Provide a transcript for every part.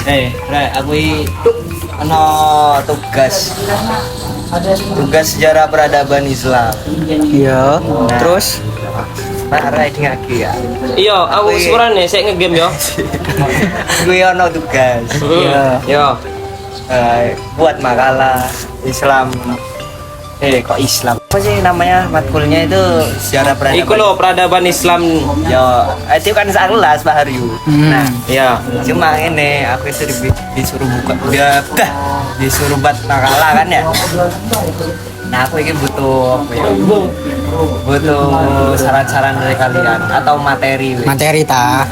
Aku ono tugas sejarah peradaban Islam. Iya. Terus Rai ngaki ya. Iya, aku sekurang nih, saya nge-game yo. Gue ono tugas. Yo. Buat makalah Islam. Kok Islam? Apa sih namanya matkulnya itu sejarah peradaban? Iku lo peradaban Islam. Yo, itu kan sekelas Pak Haryu. Nah, Ya. cuma ini aku itu disuruh buka disuruh buat makalah kan ya. Nah, aku ini butuh apa ya? Butuh saran-saran dari kalian atau materi weh. materi ta.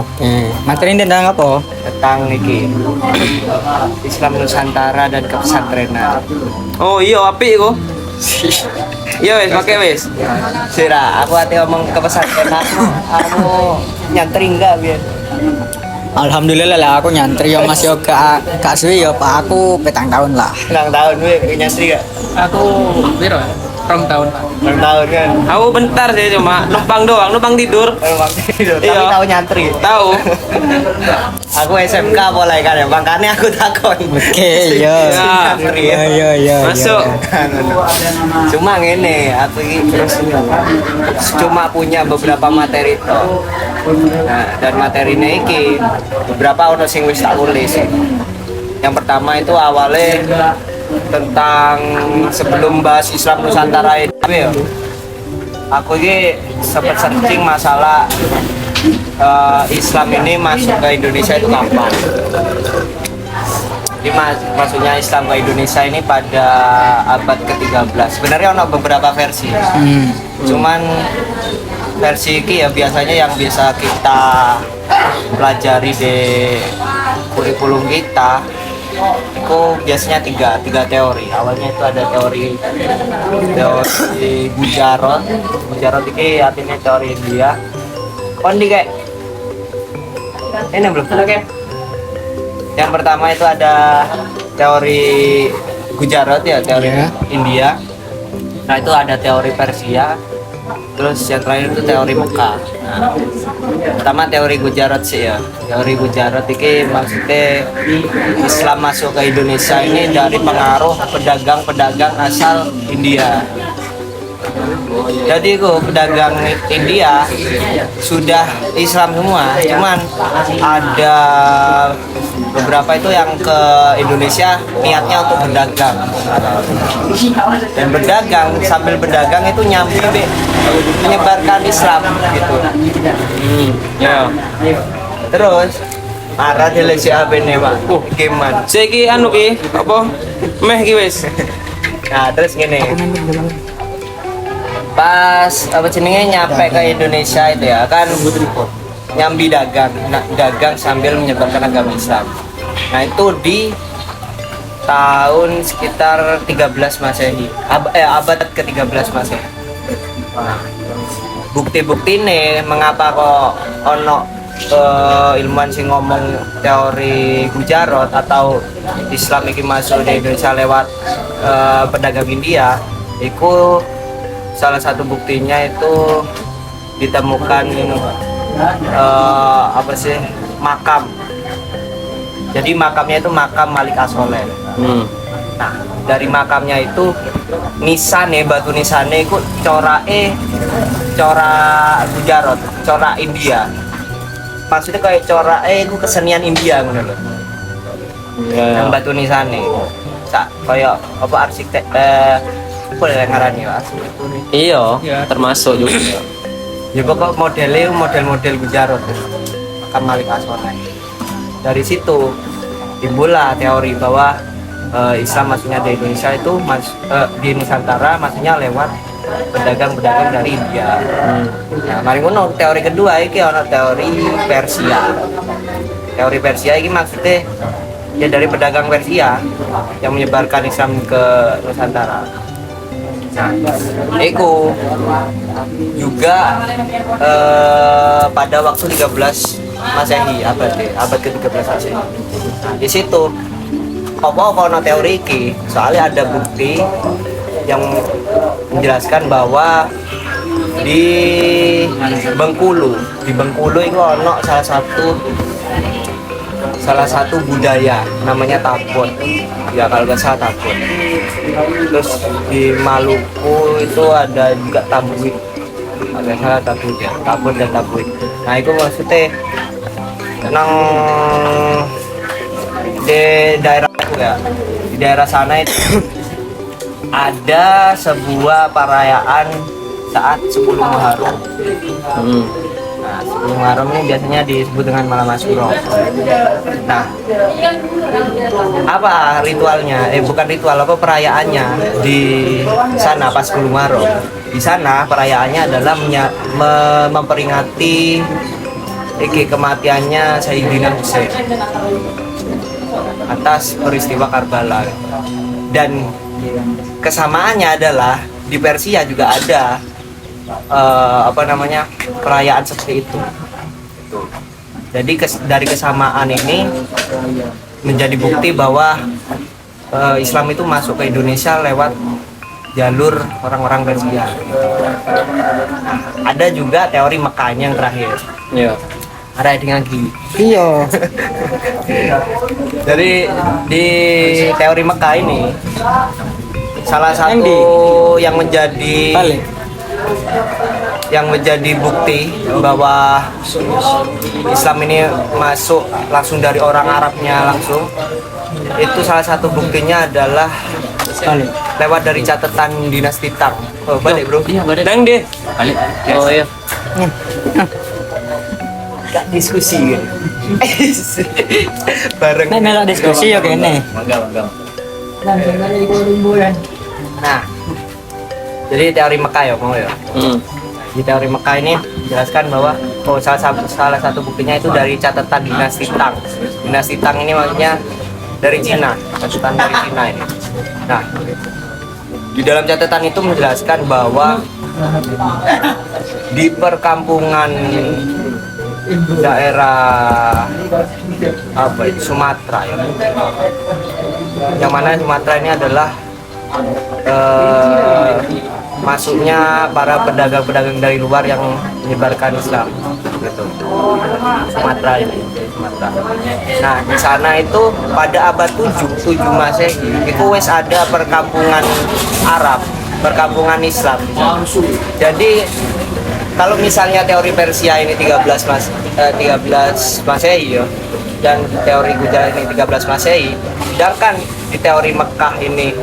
Oke. Materi ini tentang apa? Tentang iki Islam Nusantara dan kepesantrenan. Oh iya, apik iku. Iya wis, pakai wis. Sira, aku hati ngomong kepesantrenan kamu nyantri enggak biar? Alhamdulillah lah aku nyantri yo Mas yo gak suwi yo Pak aku 7 tahun lah. 6 tahun weh nyantri gak? Aku piro? 2 tahun Pak. 6 tahun kan. Aku bentar sih cuma numpang doang, numpang tidur. Tapi Iya. tahu nyantri. Tahu. Aku SMK mulai kan ya, makanya aku takon. Oke, iya. Nyantri ya. Iya. Masuk. Cuma ngene, aku ini cuma punya beberapa materi toh. Nah, dan materinya iki beberapa ono sing wis tak tulis. Yang pertama itu awalnya tentang sebelum bahas Islam Nusantara itu ya. Aku ini sempat searching masalah Islam ini masuk ke Indonesia itu kapan. Jadi maksudnya Islam ke Indonesia ini pada abad ke-13. Sebenarnya ada beberapa versi. Cuman versi ini ya biasanya yang bisa kita pelajari di kurikulum kita itu biasanya tiga teori. Awalnya itu ada teori Gujarat ini artinya teori India. Kondi kayak ini belum. Yang pertama itu ada teori Gujarat ya, teori India. Nah itu ada teori Persia. Terus yang terakhir itu teori Mekah. Nah, pertama teori Gujarat sih ya. Teori Gujarat ini maksudnya Islam masuk ke Indonesia ini dari pengaruh pedagang-pedagang asal India. Jadi pedagang India sudah Islam semua, cuman ada beberapa itu yang ke Indonesia niatnya untuk berdagang dan berdagang sambil berdagang itu nyambi menyebarkan Islam gitu. Ya. Terus marah di lesi apa nih Pak? Gimana? Saiki anu ki apa? Meh ki wis. Nah terus gini. Pas apa jenenge nyampe ke Indonesia itu ya kan nyambi dagang sambil menyebarkan agama Islam. Nah itu di tahun sekitar 13 Masehi, abad ke-13 Masehi. Nah, bukti-bukti nih mengapa kok ono ilmuwan sing ngomong teori Gujarat atau Islam ini masuk di Indonesia lewat pedagang India. Itu salah satu buktinya itu ditemukan apa sih makam. Jadi makamnya itu makam Malik As-Soleh. Nah dari makamnya itu nisane batu nisane itu corak Gujarat, corak India. Maksudnya kayak corak itu kesenian India ngono lho. Yang batu nisane. Kayak apa arsitek boleh ngarani ya Iya, termasuk juga. Ya pokok model Gujarat makam Malik As-Soleh. Dari situ timbullah teori bahwa Islam masuknya di Indonesia itu di Nusantara maksudnya lewat pedagang-pedagang dari India. Nah, mari ngono teori kedua iki ono teori Persia. Teori Persia ini maksudnya ya dari pedagang Persia yang menyebarkan Islam ke Nusantara. Eko juga pada waktu 13 Masehi, abad ke-13 Masehi. Nah, di situ apa no teori ini, soalnya ada bukti yang menjelaskan bahwa di Bengkulu itu ono salah salah satu budaya namanya Tapon. Ya kalau nggak salah Tapon. Terus di Maluku itu ada juga Tabuit. Agak salah Tabuit ya, Tapon dan Tabuit. Nah itu maksudnya nang di daerah aku ya, di daerah sana itu ada sebuah perayaan saat 10 Muharram. Nah, 10 Muharram ini biasanya disebut dengan Malam Asyura. Nah, apa ritualnya? Bukan ritual, apa perayaannya di sana pas 10 Muharram? Di sana perayaannya adalah memperingati kematiannya Sayyidina Husain atas peristiwa Karbala. Dan kesamaannya adalah di Persia juga ada perayaan seperti itu. Jadi dari kesamaan ini menjadi bukti bahwa Islam itu masuk ke Indonesia lewat jalur orang-orang Persia. Ada juga teori Mekahnya yang terakhir. Iya. Ada dengan gini. Iya. Jadi di teori Mekah ini salah satu yang menjadi Balik. bukti bahwa Islam ini masuk langsung dari orang Arabnya langsung, itu salah satu buktinya adalah Balik. lewat dari catatan dinasti Tang. Oh, balik bro. Iya, balik. Nang deh. Balik. Oh iya. Gak diskusi gitu. Bareng. Nek melok diskusi ya kene. Nah, jadi teori Mekah ya mau ya. Di teori Mekah ini jelaskan bahwa salah satu buktinya itu dari catatan dinasti Tang. Dinasti Tang ini maksudnya dari Cina, catatan dari Cina ini. Nah, di dalam catatan itu menjelaskan bahwa di perkampungan daerah Sumatera ya. Yang mana Sumatera ini adalah masuknya para pedagang-pedagang dari luar yang menyebarkan Islam gitu. Sumatera ini, Sumatera. Nah, di sana itu pada abad 7 Masehi itu wes ada perkampungan Arab, perkampungan Islam. Jadi kalau misalnya teori Persia ini 13 Masehi ya, dan teori Gujarat ini 13 Masehi, sedangkan di teori Mekah ini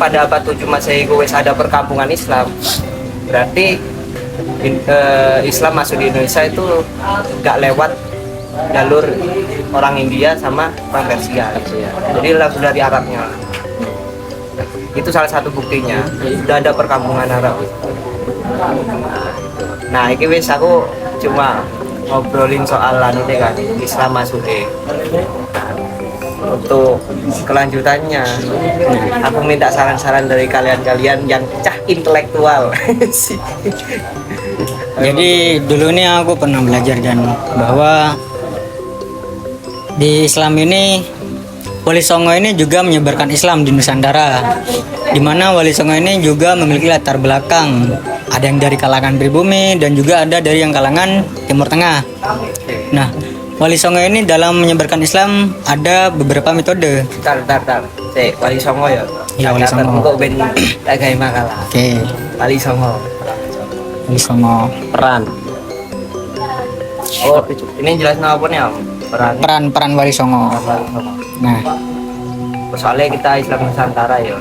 pada abad 7 Masehi wes ada perkampungan Islam. Berarti Islam masuk di Indonesia itu nggak lewat jalur orang India sama orang Persia gitu ya. Jadi langsung dari Arabnya. Itu salah satu buktinya, sudah ada perkampungan Arab. Nah, ini wis aku cuma ngobrolin soal anu deh kan, Islam masuk deh. Untuk kelanjutannya, aku minta saran-saran dari kalian-kalian yang cah intelektual. Jadi dulu nih aku pernah belajar dan bahwa di Islam ini Wali Songo ini juga menyebarkan Islam di Nusantara, di mana Wali Songo ini juga memiliki latar belakang. Ada yang dari kalangan pribumi dan juga ada dari yang kalangan Timur Tengah. Nah, Wali Songo ini dalam menyebarkan Islam ada beberapa metode. Tar. Wali Songo ya. Iya, Wali Songo. Kok ben tagay makalah. Oke, Wali Songo. Wali Songo. Peran. Oh, ini jelas apa nih, Om? Peran Wali Songo. Wali Songo. Nah, Soalnya kita Islam Nusantara ya.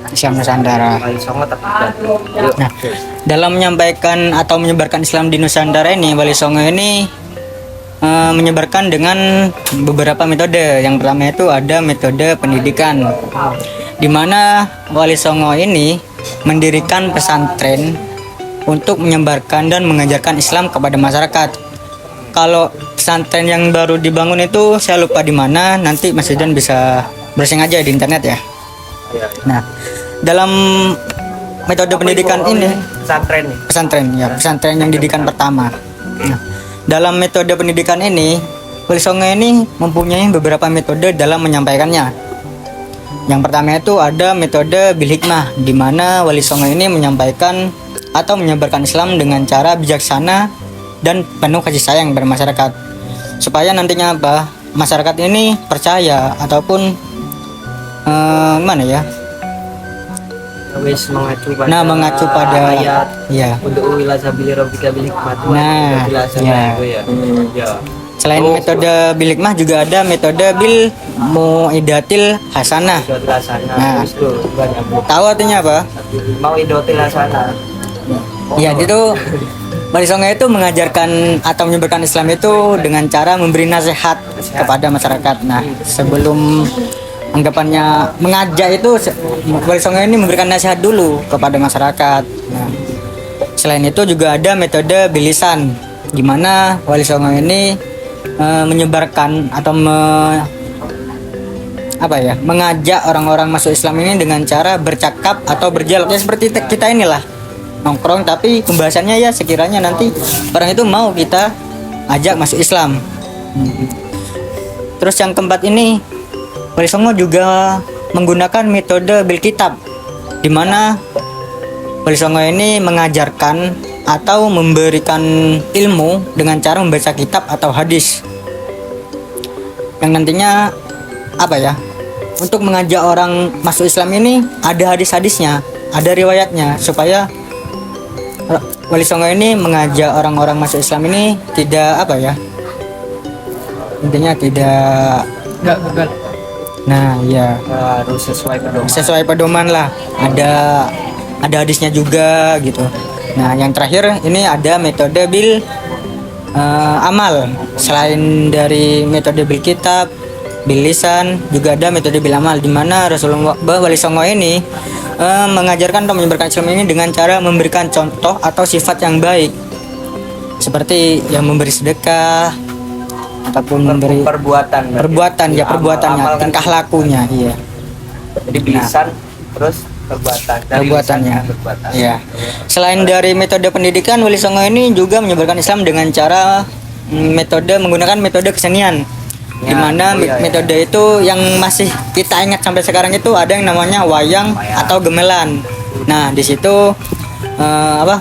Islam Nusantara. Wali Songo tetap yuk. Nah, dalam menyampaikan atau menyebarkan Islam di Nusantara ini, Wali Songo ini menyebarkan dengan beberapa metode. Yang pertama itu ada metode pendidikan, di mana Wali Songo ini mendirikan pesantren untuk menyebarkan dan mengajarkan Islam kepada masyarakat. Kalau pesantren yang baru dibangun itu saya lupa di mana, nanti Mas Idan bisa browsing aja di internet ya. Nah, dalam metode pendidikan ini Pesantren nih. pesantren yang didikan pertama. Nah, dalam metode pendidikan ini, Wali Songo ini mempunyai beberapa metode dalam menyampaikannya. Yang pertama itu ada metode bil hikmah, di mana Wali Songo ini menyampaikan atau menyebarkan Islam dengan cara bijaksana dan penuh kasih sayang kepada masyarakat. supaya nantinya apa, masyarakat ini percaya ataupun gimana ya, Wis mengacu pada mengacu pada ayat ya. untuk ila sabili rabbika bil hikmati Nah, ya. ya. Ya. Selain metode bil hikmah juga ada metode bil muidatil hasanah. Idul hasanah. Nah. Wis tuh banyak. Tahu artinya apa? Mau idul hasanah. Ya, itu Wali Songo itu mengajarkan atau menyebarkan Islam itu dengan cara memberi nasihat kepada masyarakat. Nah, sebelum anggapannya mengajak itu, Wali Songo ini memberikan nasihat dulu kepada masyarakat. Nah, selain itu juga ada metode bilisan, di mana Wali Songo ini menyebarkan atau mengajak orang-orang masuk Islam ini dengan cara bercakap atau berdialog, ya seperti kita inilah nongkrong, tapi pembahasannya ya sekiranya nanti orang itu mau kita ajak masuk Islam. Terus yang keempat ini, Wali Songo juga menggunakan metode bil kitab, di mana Wali Songo ini mengajarkan atau memberikan ilmu dengan cara membaca kitab atau hadis, yang nantinya untuk mengajak orang masuk Islam ini ada hadis-hadisnya, ada riwayatnya, supaya Wali Songo ini mengajak orang-orang masuk Islam ini tidak intinya tidak Enggak gagal. Nah ya, Harus sesuai pedoman lah, ada hadisnya juga gitu. Nah yang terakhir ini ada metode bil amal. Selain dari metode bil kitab, bil lisan, juga ada metode bil amal, di mana Rasulullah Wali Songo ini mengajarkan atau menyebarkan Islam ini dengan cara memberikan contoh atau sifat yang baik, seperti yang memberi sedekah ataupun memberi perbuatannya, amal tingkah lakunya, iya. Jadi bilisan terus perbuatannya. Iya. Selain dari metode pendidikan, Wali Songo ini juga menyebarkan Islam dengan cara menggunakan metode kesenian. Di mana metode itu yang masih kita ingat sampai sekarang itu ada yang namanya wayang atau gemelan. Nah, di situ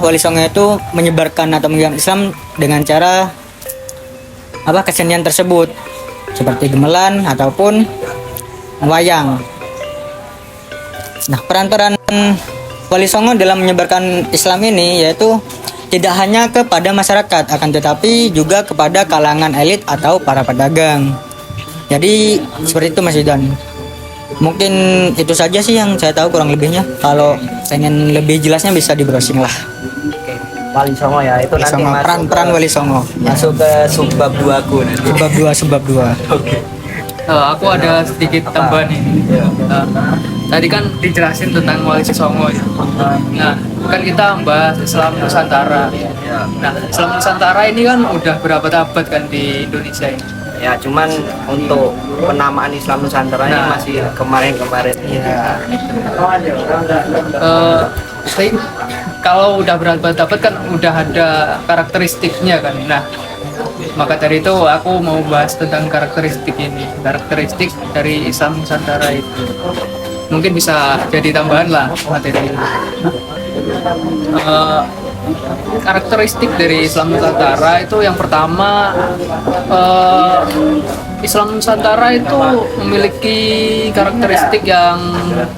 Wali Songo itu menyebarkan atau menyebarkan Islam dengan cara kesenian tersebut, seperti gemelan ataupun wayang. Nah, peran Wali Songo dalam menyebarkan Islam ini yaitu tidak hanya kepada masyarakat, akan tetapi juga kepada kalangan elit atau para pedagang. Jadi seperti itu Mas Idan. Mungkin itu saja sih yang saya tahu kurang lebihnya. Kalau pengen lebih jelasnya bisa di browsing lah. Wali Songo ya, itu Wali nanti Songo, masuk peran Wali Songo. masuk ke subbab 2 aku nanti. Sebab dua. Oke. Aku ada sedikit tambahan ini. Tadi kan dijelasin tentang Wali Songo ya. Nah, kan kita membahas Islam Nusantara. Nah, Islam Nusantara ini kan udah berapa abad kan di Indonesia ini. Ya, cuman untuk penamaan Islam Nusantara ini Nah. masih kemarin-kemarin. Iya. Kalau udah berabad-abad kan udah ada karakteristiknya kan. Nah, maka dari itu aku mau bahas tentang karakteristik ini, karakteristik dari Islam Nusantara itu. Mungkin bisa jadi tambahan lah materi ini. Karakteristik dari Islam Nusantara itu yang pertama, Islam Nusantara itu memiliki karakteristik yang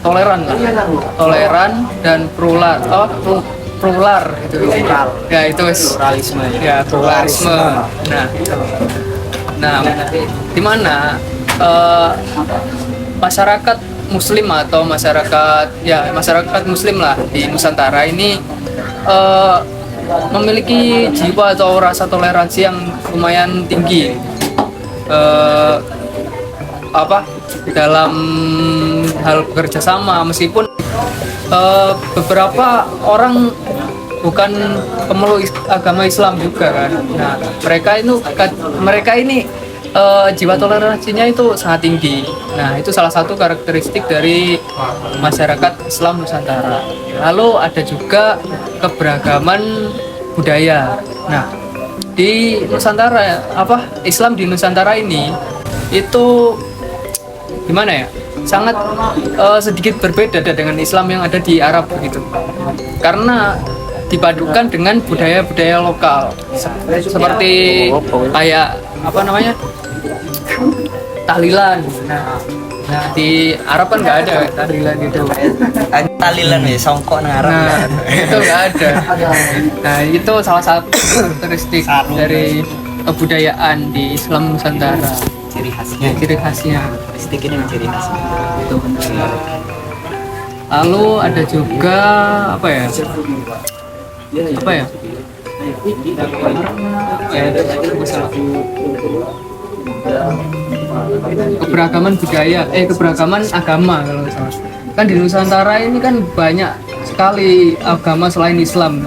toleran dan plural itu ya, itu Pluralisme ya, pluralisme. Nah di mana masyarakat Muslim atau masyarakat Muslim lah di Nusantara ini memiliki jiwa atau rasa toleransi yang lumayan tinggi dalam hal bekerja sama, meskipun beberapa orang bukan pemeluk agama Islam juga kan. Nah, mereka ini jiwa toleransinya itu sangat tinggi. Nah, itu salah satu karakteristik dari masyarakat Islam Nusantara. Lalu ada juga keberagaman budaya. Nah, di Nusantara Islam di Nusantara ini itu gimana ya? Sangat sedikit berbeda dengan Islam yang ada di Arab begitu. Karena dipadukan dengan budaya-budaya lokal seperti kayak apa namanya tahlilan. Nah di Arab kan nggak ada tahlilan gitu. Talilan ya, songkok nang Arab. Nah itu nggak ada. Nah itu salah satu karakteristik dari kebudayaan di Islam Nusantara. Ciri khasnya. Ciri khasnya. Karakteristik ini ciri khasnya. Itu benar. Lalu ada juga apa ya? Apa ya? Keberagaman budaya, keberagaman agama kalau nggak salah. Kan di Nusantara ini kan banyak sekali agama selain Islam.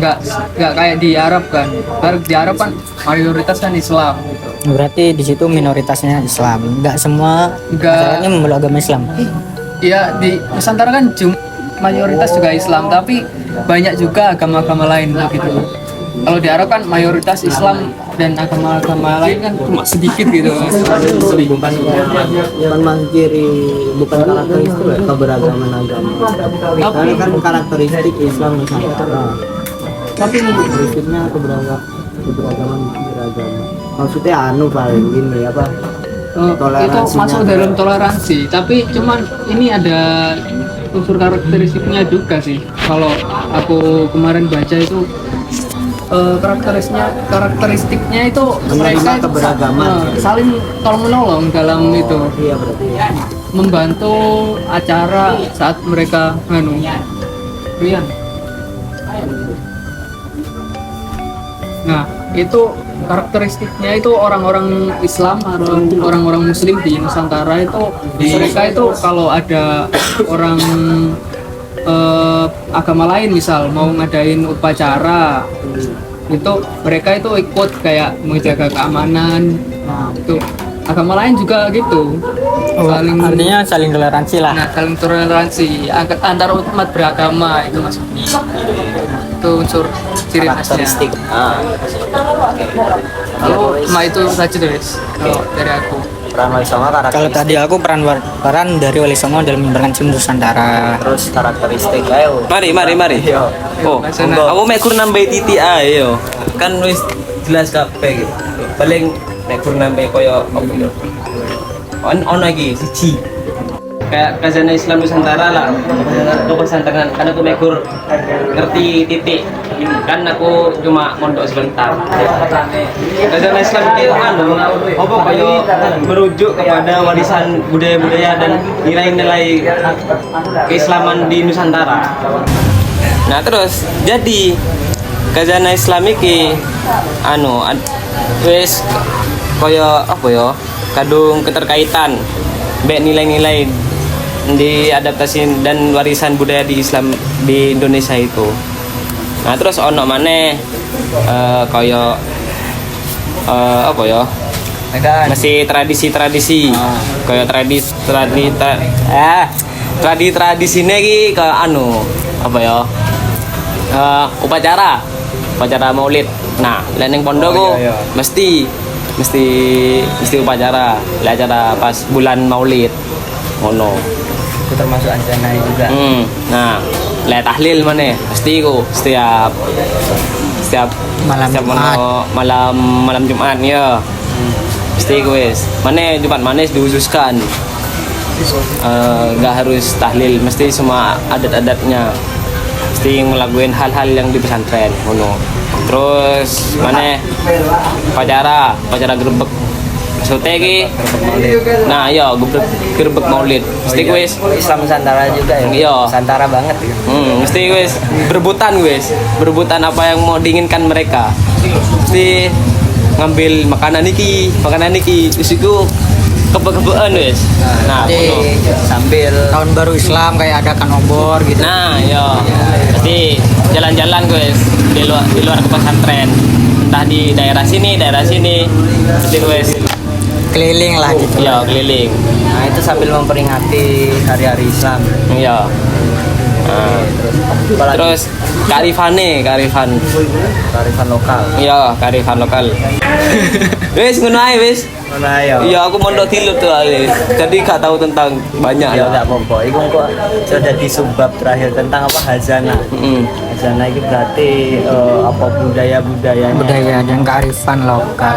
Nggak kayak di Arab kan. Karena di Arab kan mayoritas kan Islam. Gitu. Berarti di situ minoritasnya Islam, nggak semua Nggak. masyarakatnya memeluk agama Islam. Ya di Nusantara kan mayoritas juga Islam, tapi banyak juga agama-agama lain begitu. Kalau di Arab kan mayoritas Islam dan agama-agama lain kan cuma sedikit gitu. bukan ciri, bukan karakteristik ya, keberagaman agama. Karena kan karakteristik Islam Nusantara. Tapi karakteristiknya keberagaman beragama. Maksudnya paling gini apa? Itu Toleransinya. masuk dalam toleransi, tapi cuman ini ada unsur karakteristiknya juga sih. Kalau aku kemarin baca itu karakteristiknya itu mereka keberagaman. saling tolong menolong dalam itu, Iya berarti. membantu acara saat mereka Rian. Nah itu karakteristiknya itu orang-orang Islam, orang-orang Muslim di Nusantara itu mereka itu kalau ada orang agama lain misal mau ngadain upacara itu mereka itu ikut kayak menjaga keamanan. Nah itu agama lain juga gitu, Artinya saling toleransi lah. nah saling toleransi antar umat beragama itu maksudnya. Itu unsur ciri khasnya. Karakteristik. Lalu cuma itu saja guys kalau dari aku. Peran Wali Songo Kalau karakteristik. tadi aku peran dari Wali Songo dalam menyebarkan Islam Nusantara. Terus karakteristik ayo. Mari. Yo. Oh, Monggo. aku mekur nambah titik ae yo. Kan wis jelas kabeh gitu. Paling mekur nambah koyo apa yo. Ono lagi siji. Kayak Khazanah Islam Nusantara lah. Aku pesantangan kan aku mekur ngerti titik. Kan aku cuma mondok sebentar. Khazanah Islam itu apa koyo merujuk kepada warisan budaya-budaya dan nilai-nilai keislaman di Nusantara. Nah terus jadi Khazanah Islam iki wis kaya apa ya kadung keterkaitan mbek nilai-nilai di adaptasi dan warisan budaya di Islam di Indonesia itu. Nah terus ono maneh kaya apa ya masih tradisi-tradisi kaya tradisinya iki kaya apa ya upacara maulid. Nah ning pondok mesti upacara acara pas bulan maulid ngono. Itu termasuk anjana juga. Nah tahlil mana pasti ku setiap Malam Jumat. malam Jumat ya. Pasti ku wis mana Jumat manis dihususkan. Nggak harus tahlil, mesti semua adat-adatnya mesti ngelakuin hal-hal yang di pesantren ngono. Terus mana upacara gerbek maksudnya ki nah iya gerbek maulid mesti wis Islam Nusantara juga ya. Iya. Nusantara banget ya. mesti wis berebutan apa yang mau diinginkan mereka, mesti ngambil makanan niki terus itu kebe-kebean wis. Nah Jadi Sambil tahun baru Islam kayak adakan obor gitu. nah yo jadi jalan-jalan guys di luar ke pesantren, entah di daerah sini jadi guys Keliling lah gitu. yo keliling nah itu sambil memperingati hari-hari Islam. yo Terus kearifan lokal. iya kearifan lokal. Wis ngono ae wis. Mana ya? Iya aku mondok tilut tuh ale. Jadi gak tahu tentang banyak Ya lah. enggak apa-apa. Iku kok sudah di subbab terakhir tentang apa hazana. Mm. Hazana itu berarti apa budayanya. Budaya dan kearifan lokal.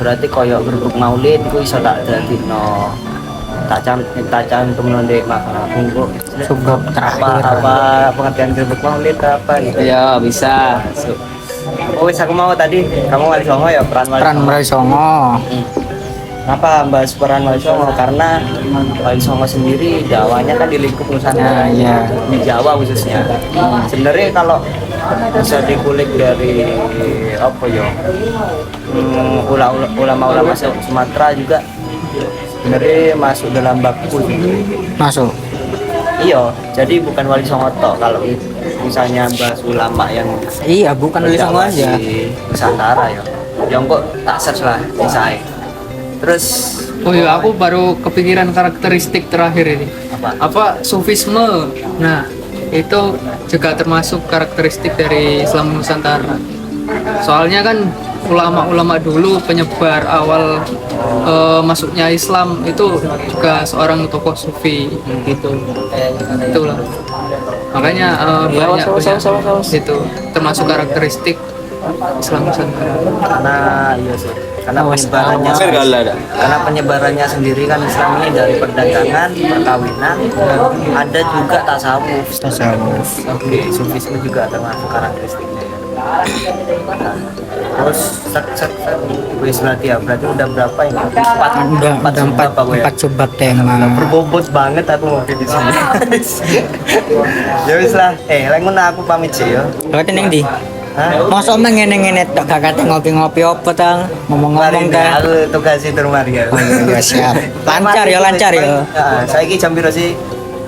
Berarti koyo berbuk maulid iku iso tak dadino. Tak cantum ndek makna aku. Subbab terakhir. Apa pengertian berbuk maulid apa gitu. Iya bisa. Oh, wis aku mau tadi kamu Wali Songo ya peran Wali Peran Songo. Wali Songo. Kenapa bahas peran Wali Songo? Karena Wali Songo sendiri Jawanya kan di lingkup Nusantara, Nah, iya. di Jawa khususnya. Sebenarnya kalau bisa dikulik dari apa ya, ulama-ulama Sumatera juga sebenarnya masuk dalam baku. Masuk. Iya, jadi bukan Wali Songo tok kalau misalnya bahas ulama yang Iya, bukan Wali Songo Jawa aja. di Nusantara ya. Yang kok tak search lah misalnya. Terus Oh iya, aku baru kepikiran karakteristik terakhir ini. Apa sufisme. Nah, itu juga termasuk karakteristik dari Islam Nusantara. Soalnya kan ulama-ulama dulu penyebar awal masuknya Islam itu juga seorang tokoh sufi gitu. Itulah. Makanya banyak itu termasuk karakteristik Islam Nusantara. karena iya sih karena penyebarannya karena penyebarannya sendiri kan Islam ini dari perdagangan, perkawinan, ada juga tasawuf. Oke, sufisme juga termasuk karakteristiknya ya. Nah, terus wis berarti udah berapa ini? Udah empat subbab tema. Berbobot banget aku ngopi di sini. Ya wis lah. Lek ngono aku pamit sih ya. Berarti ning ndi? Hah? Mosok ngene-ngene tok gak kate ngopi-ngopi apa ta? Ngomong-ngomong Mari, ta. aku tugas itu Maria. Oh iya siap. Lancar ya, lancar ya. Saya ini jam piro sih?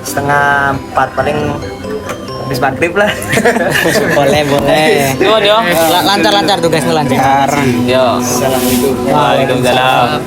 3:30 paling habis maghrib lah. Boleh. Nuwun yo. Lancar tugasnya lancar. Yo. Waalaikumsalam.